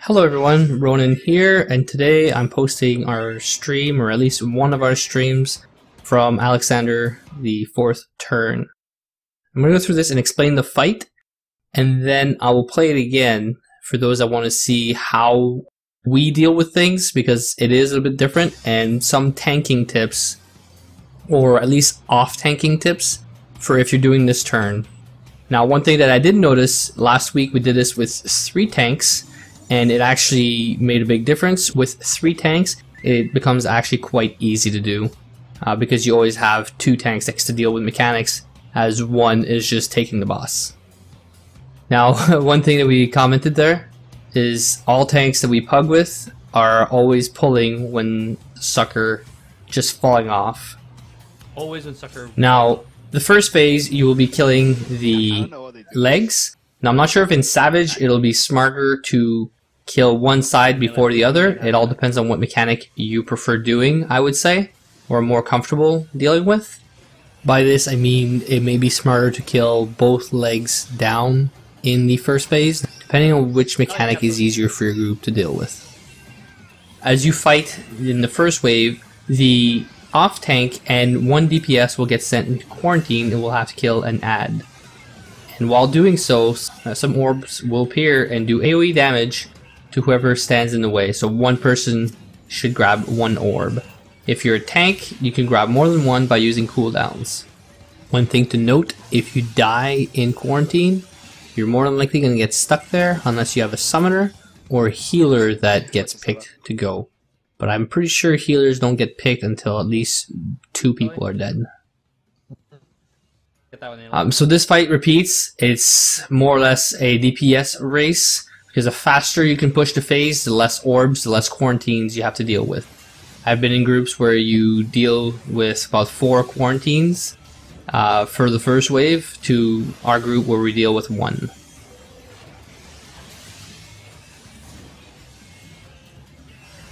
Hello everyone, Ronan here, and today I'm posting our stream, or at least one of our streams, from Alexander the 4th turn. I'm going to go through this and explain the fight, and then I will play it again for those that want to see how we deal with things, because it is a little bit different, and some tanking tips, or at least off-tanking tips, for if you're doing this turn. Now, one thing that I did notice, last week we did this with 3 tanks, and it actually made a big difference. With 3 tanks, it becomes actually quite easy to do, because you always have 2 tanks next to deal with mechanics, as one is just taking the boss. Now, one thing that we commented there is all tanks that we pug with are always pulling when Sucker just falling off. Always when Sucker... Now, the first phase, you will be killing the legs. Now, I'm not sure if in Savage it'll be smarter to kill one side before the other. It all depends on what mechanic you prefer doing, I would say, or more comfortable dealing with. By this, I mean it may be smarter to kill both legs down in the first phase, depending on which mechanic is easier for your group to deal with. As you fight in the first wave, the off tank and 1 DPS will get sent into quarantine and will have to kill an ad. And while doing so, some orbs will appear and do AoE damage to whoever stands in the way. So one person should grab 1 orb. If you're a tank, you can grab more than 1 by using cooldowns. One thing to note, if you die in quarantine, you're more than likely going to get stuck there unless you have a summoner or a healer that gets picked to go. But I'm pretty sure healers don't get picked until at least 2 people are dead. So this fight repeats. It's more or less a DPS race, because the faster you can push the phase, the less orbs, the less quarantines you have to deal with. I've been in groups where you deal with about 4 quarantines for the first wave, to our group where we deal with 1.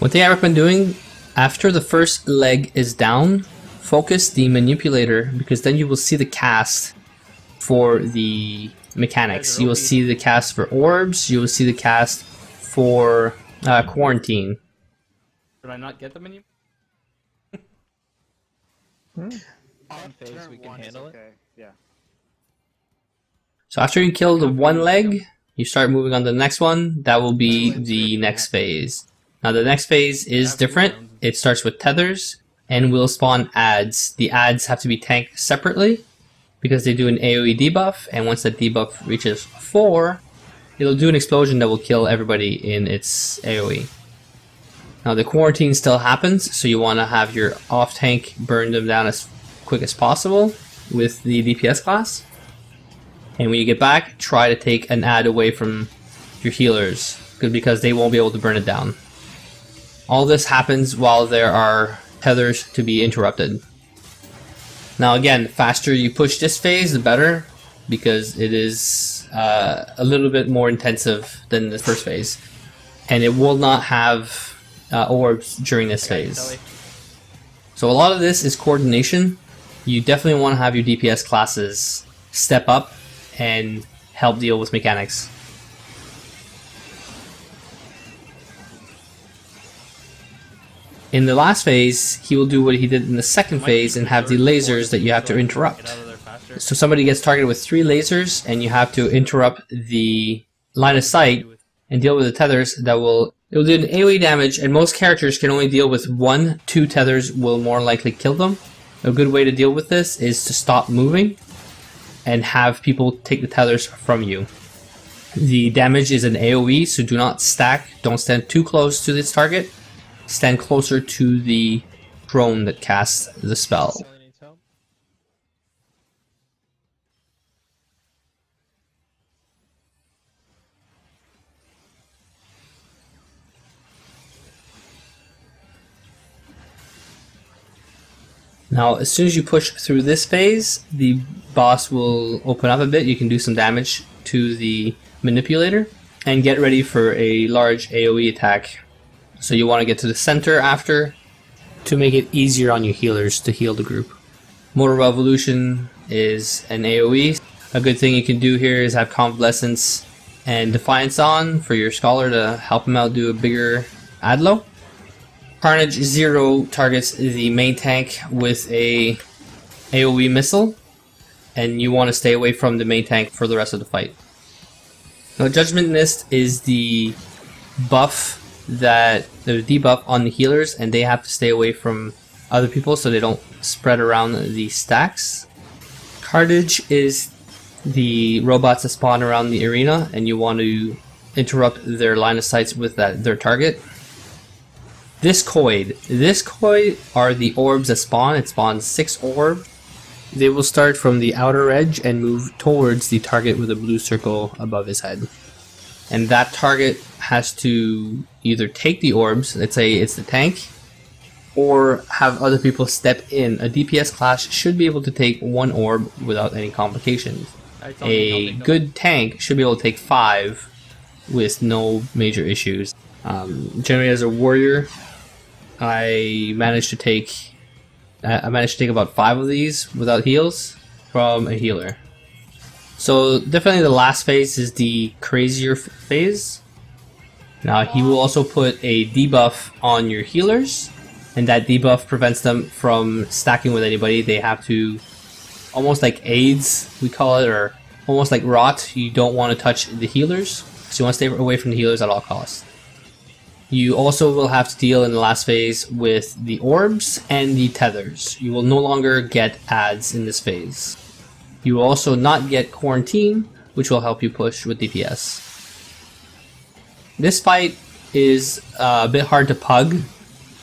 One thing I recommend doing, after the first leg is down, focus the manipulator, because then you will see the cast for the mechanics. You will see the cast for orbs, you will see the cast for quarantine. Did I not get the menu? On phase, we can handle it. Yeah. So after you kill the 1 leg, you start moving on to the next one. That will be the next phase. Now the next phase is different. It starts with tethers and will spawn ads. The ads have to be tanked separately because they do an AoE debuff, and once that debuff reaches 4, it'll do an explosion that will kill everybody in its AoE. Now the quarantine still happens, so you want to have your off tank burn them down as quick as possible with the DPS class. And when you get back, try to take an ad away from your healers, because they won't be able to burn it down. All this happens while there are tethers to be interrupted. Now again, faster you push this phase, the better, because it is a little bit more intensive than the first phase. And it will not have orbs during this phase. So a lot of this is coordination. You definitely want to have your DPS classes step up and help deal with mechanics. In the last phase, he will do what he did in the second phase and have the lasers that you have to interrupt. So somebody gets targeted with 3 lasers, and you have to interrupt the line of sight and deal with the tethers that will... It will do an AoE damage, and most characters can only deal with 1. 2 tethers will more likely kill them. A good way to deal with this is to stop moving and have people take the tethers from you. The damage is an AoE, so do not stack. Don't stand too close to this target. Stand closer to the drone that casts the spell. Now, as soon as you push through this phase, the boss will open up a bit. You can do some damage to the manipulator and get ready for a large AoE attack. So you want to get to the center after to make it easier on your healers to heal the group. Mortal Revolution is an AoE. A good thing you can do here is have Convalescence and Defiance on for your Scholar to help him out do a bigger Adlo. Carnage 0 targets the main tank with a AoE missile, and you want to stay away from the main tank for the rest of the fight. Now, Judgment Mist is the buff the debuff on the healers, and they have to stay away from other people so they don't spread around the stacks. Carnage is the robots that spawn around the arena, and you want to interrupt their line of sight with their target. Discoid are the orbs that spawn. It spawns 6 orbs. They will start from the outer edge and move towards the target with a blue circle above his head. And that target has to either take the orbs, let's say it's the tank, or have other people step in. A DPS class should be able to take 1 orb without any complications. A good tank should be able to take 5 with no major issues. Generally, as a warrior, I managed to take about 5 of these without heals from a healer. So definitely the last phase is the crazier phase. Now he will also put a debuff on your healers, and that debuff prevents them from stacking with anybody. They have to, almost like AIDS we call it, or almost like rot, you don't want to touch the healers, so you want to stay away from the healers at all costs. You also will have to deal in the last phase with the orbs and the tethers. You will no longer get ads in this phase. You will also not get quarantine, which will help you push with DPS. This fight is a bit hard to pug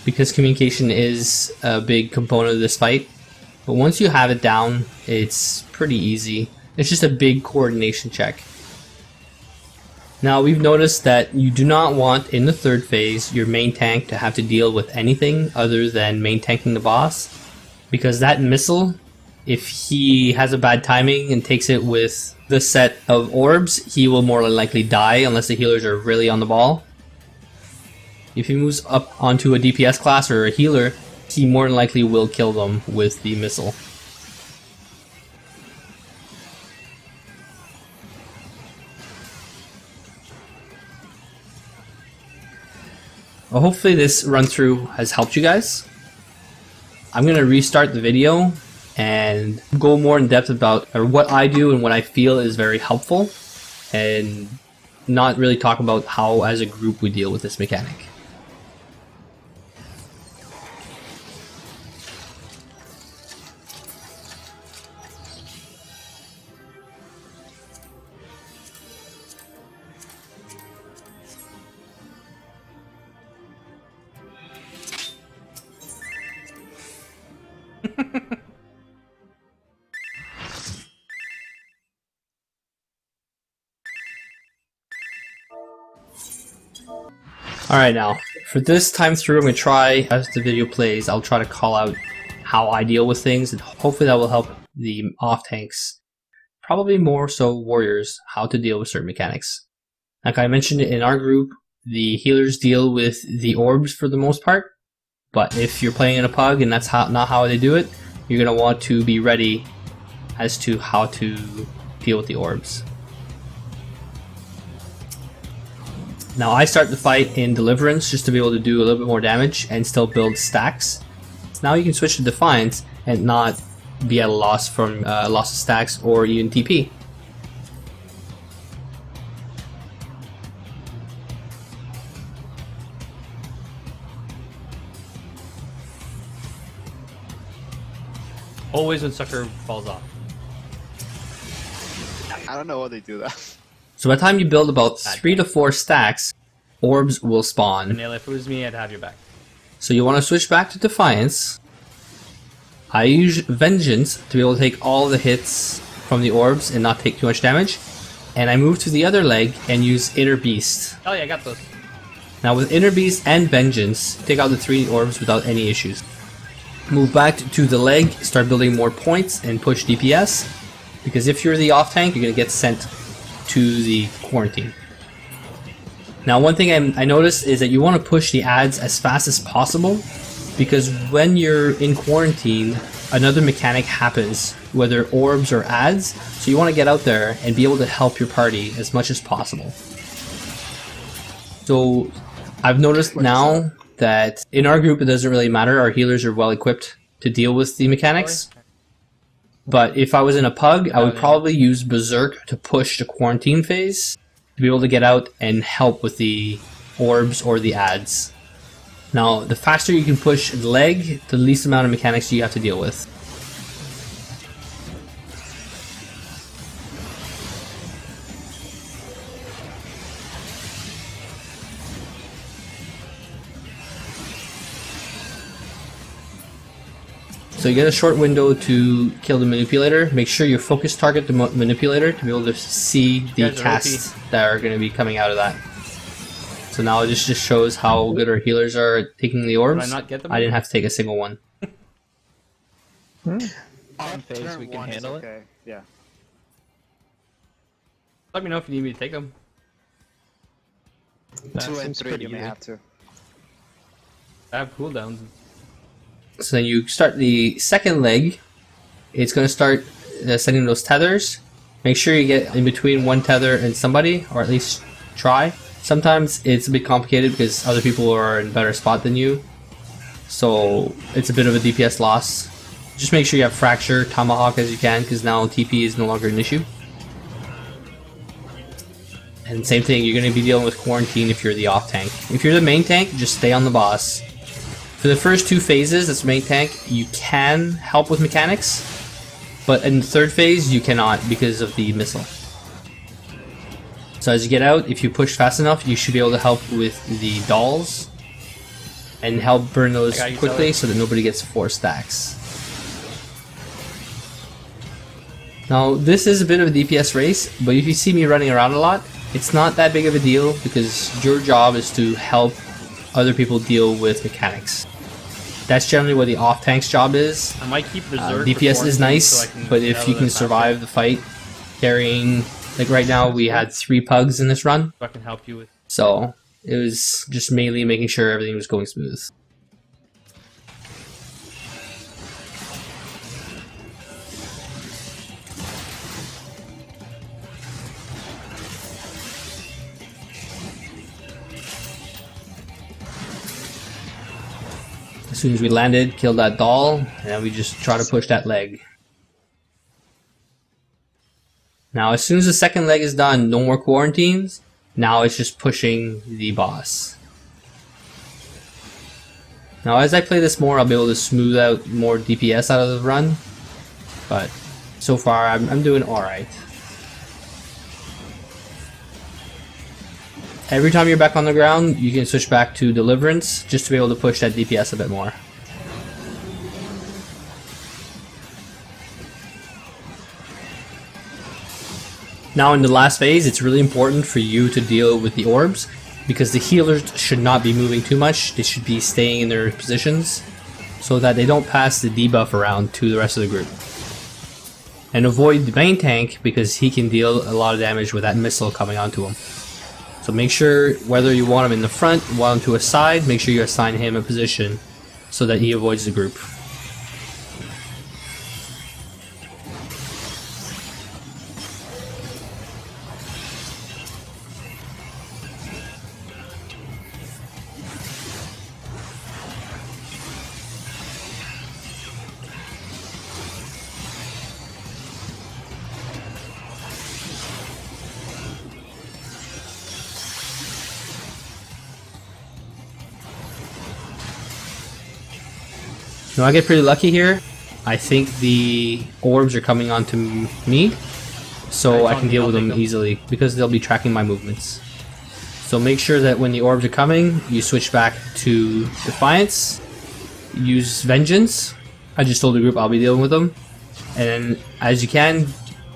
because communication is a big component of this fight. But once you have it down, it's pretty easy. It's just a big coordination check. Now, we've noticed that you do not want, in the third phase, your main tank to have to deal with anything other than main tanking the boss, because that missile, if he has a bad timing and takes it with the set of orbs, he will more than likely die unless the healers are really on the ball. If he moves up onto a DPS class or a healer, he more than likely will kill them with the missile. Well, hopefully this run through has helped you guys. I'm going to restart the video and go more in depth about what I do and what I feel is very helpful, and not really talk about how as a group we deal with this mechanic. Alright, now, for this time through, I'm going to try, as the video plays, I'll try to call out how I deal with things, and hopefully that will help the off-tanks, probably more so warriors, how to deal with certain mechanics. Like I mentioned in our group, the healers deal with the orbs for the most part, but if you're playing in a pug and that's not how they do it, you're going to want to be ready as to how to deal with the orbs. Now I start the fight in Deliverance just to be able to do a little bit more damage and still build stacks. So now you can switch to Defiance and not be at a loss from loss of stacks or even TP. Always when Sucker falls off. I don't know why they do that. So by the time you build about 3 to 4 stacks, orbs will spawn. Nail, if it was me, I'd have your back. So you want to switch back to Defiance. I use Vengeance to be able to take all the hits from the orbs and not take too much damage. And I move to the other leg and use Inner Beast. Oh yeah, I got those. Now with Inner Beast and Vengeance, take out the 3 orbs without any issues. Move back to the leg, start building more points and push DPS. Because if you're the off tank, you're going to get sent to the quarantine. Now one thing I noticed is that you want to push the ads as fast as possible, because when you're in quarantine, another mechanic happens whether orbs or adds. So you want to get out there and be able to help your party as much as possible. So I've noticed now that in our group it doesn't really matter. Our healers are well equipped to deal with the mechanics. But if I was in a pug, I would probably use Berserk to push the quarantine phase to be able to get out and help with the orbs or the adds. Now, the faster you can push the leg, the least amount of mechanics you have to deal with. So you get a short window to kill the manipulator. Make sure you focus target the manipulator to be able to see the casts that are going to be coming out of that. So now it just shows how good our healers are at taking the orbs. Did I not get them? I didn't have to take a single one. On phase, we can handle it. Okay, yeah. Let me know if you need me to take them. 2 and 3 you may have to. I have cooldowns. So then you start the second leg. It's going to start setting those tethers. Make sure you get in between one tether and somebody, or at least try. Sometimes it's a bit complicated because other people are in a better spot than you. So it's a bit of a DPS loss. Just make sure you have Fracture, Tomahawk as you can, because now TP is no longer an issue. And same thing, you're going to be dealing with Quarantine if you're the off tank. If you're the main tank, just stay on the boss. For the first 2 phases as main tank, you can help with mechanics, but in the 3rd phase, you cannot because of the missile. So as you get out, if you push fast enough, you should be able to help with the dolls and help burn those quickly so that nobody gets 4 stacks. Now, this is a bit of a DPS race, but if you see me running around a lot, it's not that big of a deal because your job is to help other people deal with mechanics. That's generally what the off tank's job is. I might keep Berserk. DPS is nice, but if you can survive the fight carrying, like right now we had 3 pugs in this run. I can help you with. So it was just mainly making sure everything was going smooth. As soon as we landed, killed that doll, and then we just try to push that leg. Now as soon as the second leg is done, no more quarantines. Now it's just pushing the boss. Now as I play this more, I'll be able to smooth out more DPS out of the run. But so far I'm doing alright. Every time you're back on the ground, you can switch back to Deliverance just to be able to push that DPS a bit more. Now in the last phase, it's really important for you to deal with the orbs because the healers should not be moving too much. They should be staying in their positions so that they don't pass the debuff around to the rest of the group. And avoid the main tank because he can deal a lot of damage with that missile coming onto him. So make sure, whether you want him in the front, want him to a side, make sure you assign him a position so that he avoids the group. Now I get pretty lucky here. I think the orbs are coming onto me, so I can deal with them easily because they'll be tracking my movements. So make sure that when the orbs are coming, you switch back to Defiance, use Vengeance. I just told the group I'll be dealing with them, and as you can,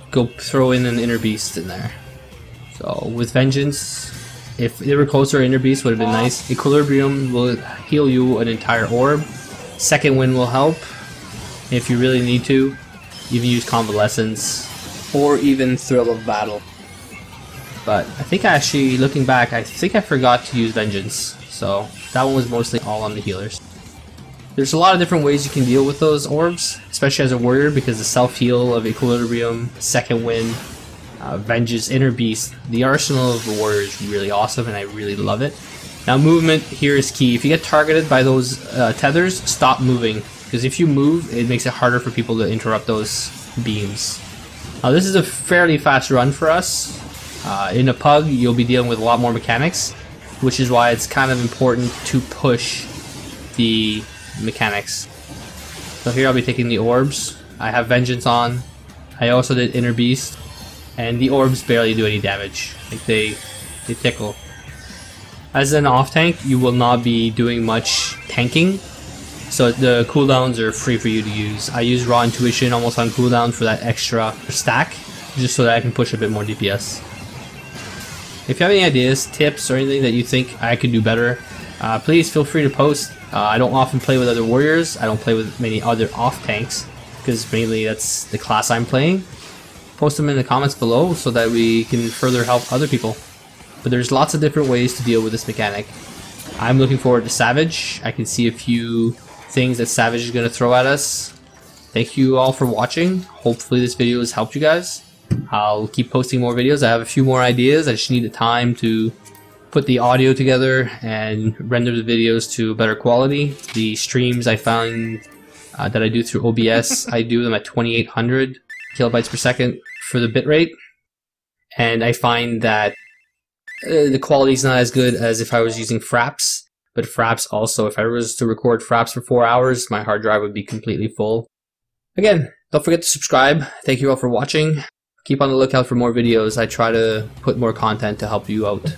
go throw in an Inner Beast in there. So with Vengeance, if they were closer, Inner Beast would have been nice. Equilibrium will heal you an entire orb. Second Wind will help if you really need to. Even use Convalescence or even Thrill of Battle. But I think actually, looking back, I think I forgot to use Vengeance. So that one was mostly all on the healers. There's a lot of different ways you can deal with those orbs, especially as a warrior, because the self-heal of Equilibrium, Second Wind, Vengeance, Inner Beast, the arsenal of the warrior is really awesome and I really love it. Now movement here is key. If you get targeted by those tethers, stop moving, because if you move, it makes it harder for people to interrupt those beams. Now this is a fairly fast run for us. In a pug, you'll be dealing with a lot more mechanics, which is why it's kind of important to push the mechanics. So here I'll be taking the orbs. I have Vengeance on. I also did Inner Beast, and the orbs barely do any damage. Like they tickle. As an off tank, you will not be doing much tanking, so the cooldowns are free for you to use. I use Raw Intuition almost on cooldown for that extra stack, just so that I can push a bit more DPS. If you have any ideas, tips, or anything that you think I could do better, please feel free to post. I don't often play with other warriors. I don't play with many other off tanks, because mainly that's the class I'm playing. Post them in the comments below so that we can further help other people. But there's lots of different ways to deal with this mechanic. I'm looking forward to Savage. I can see a few things that Savage is going to throw at us. Thank you all for watching. Hopefully this video has helped you guys. I'll keep posting more videos. I have a few more ideas. I just need the time to put the audio together and render the videos to better quality. The streams I found that I do through OBS, I do them at 2800 kilobytes per second for the bitrate, and I find that the quality is not as good as if I was using Fraps. But Fraps also, if I was to record Fraps for 4 hours, my hard drive would be completely full. Again, don't forget to subscribe. Thank you all for watching. Keep on the lookout for more videos. I try to put more content to help you out.